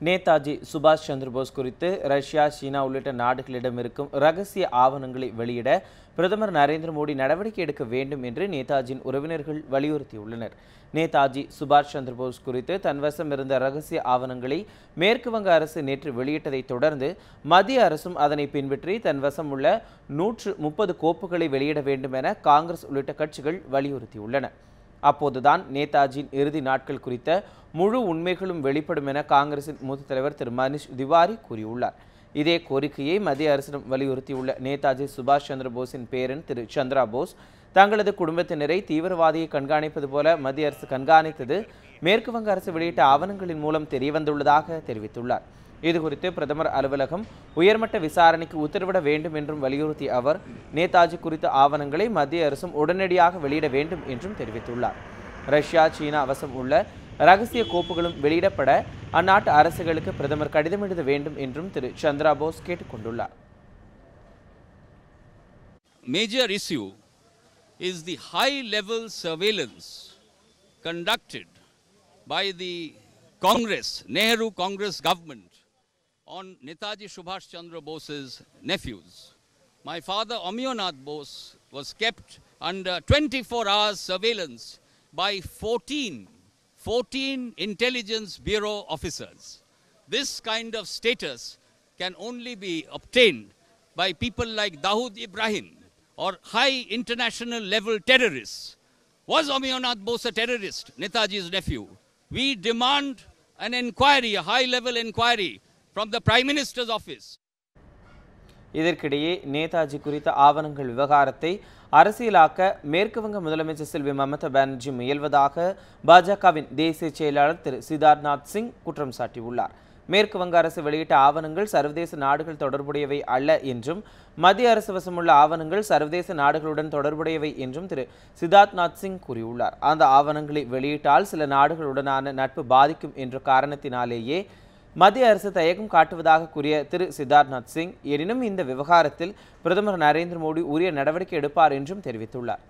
நேதாஜி சுபாஷ் சந்திர போஸ் குறித்து ரஷ்யா, சீனா உள்ளிட்ட நாடுகளிடம் இருக்கும் ரகசிய ஆவணங்களை வெளியிட பிரதமர் நரேந்திர மோடி நடவடிக்கை எடுக்க வேண்டும் என்று நேதாஜியின் உறவினர்கள் வலியுறுத்தியுள்ளனர். நேதாஜி சுபாஷ் சந்திர போஸ் குறித்து தன்வசம் இருந்த ரகசிய ஆவணங்களை மேற்கு வங்க அரசு நேற்று வெளியிட்டதை தொடர்ந்து மத்திய அரசும் அதனை பின்பற்றி தன்வசம் உள்ள 130 கோப்புகளை வெளியிட வேண்டும் என காங்கிரஸ் உள்ளிட்ட கட்சிகள் வலியுறுத்தியுள்ளன. அப்போதுதான் நேதாஜியின் இறுதி நாட்கள் குறித்த முழு உண்மைகளும் வெளிப்படும் என காங்கிரசின் மூத்த தலைவர் திரு மனிஷ் திவாரி கூறியுள்ளார். இதே கோரிக்கையை மத்திய அரசிடம் வலியுறுத்தியுள்ள நேதாஜி சுபாஷ் சந்திர போஸின் பேரன் திரு சந்திரா போஸ், தங்களது குடும்பத்தினரை தீவிரவாதியை கண்காணிப்பது போல மத்திய அரசு கண்காணித்தது மேற்கு வங்க அரசு வெளியிட்ட ஆவணங்களின் மூலம் தெரியவந்துள்ளதாக தெரிவித்துள்ளார். இதுகுறித்து பிரதமர் அலுவலகம் உயர்மட்ட விசாரணைக்கு உத்தரவிட வேண்டும் என்றும் வலியுறுத்திய அவர், நேதாஜி குறித்த ஆவணங்களை மத்திய அரசும் உடனடியாக வெளியிட வேண்டும் என்றும் தெரிவித்துள்ளார். ரஷ்யா, சீனா வசம் உள்ள ரகசிய கோப்புகளும் வெளியிடப்பட அந்நாட்டு அரசுகளுக்கு பிரதமர் கடிதம் எழுத வேண்டும் என்றும் திரு சந்திரா போஸ் கேட்டுக்கொண்டுள்ளார். Major issue is the high-level surveillance conducted by the Congress, Nehru Congress government on Netaji Subhash Chandra Bose's nephews. My father, Amionath Bose, was kept under 24 hours surveillance by 14 intelligence bureau officers. This kind of status can only be obtained by people like Dawood Ibrahim or high international level terrorists. Was Amionath Bose a terrorist, Netaji's nephew? We demand an inquiry, a high-level inquiry from the Prime Minister's office. இதற்கிடையே நேதாஜி குறித்த ஆவணங்கள் விவகாரத்தை அரசியலாக்க மேற்கு வங்க முதலமைச்சர் செல்வி மமதா பானர்ஜி முயல்வதாக பாஜகவின் தேசிய செயலாளர் திரு சித்தார்த்நாத் சிங் குற்றம் சாட்டியுள்ளார். மேற்கு வங்க அரசு வெளியிட்ட ஆவணங்கள் சர்வதேச நாடுகள் தொடர்புடையவை அல்ல என்றும், மத்திய அரசு வசமுள்ள ஆவணங்கள் சர்வதேச நாடுகளுடன் தொடர்புடையவை என்றும் திரு சித்தார்த்நாத் சிங் கூறியுள்ளார். அந்த ஆவணங்களை வெளியிட்டால் சில நாடுகளுடனான நட்பு பாதிக்கும் என்ற காரணத்தினாலேயே மத்திய அரசு தயக்கம் காட்டுவதாக கூறிய திரு சித்தார்த்நாத் சிங், எனினும் இந்த விவகாரத்தில் பிரதமர் நரேந்திர மோடி உரிய நடவடிக்கை எடுப்பார் என்றும் தெரிவித்துள்ளார்.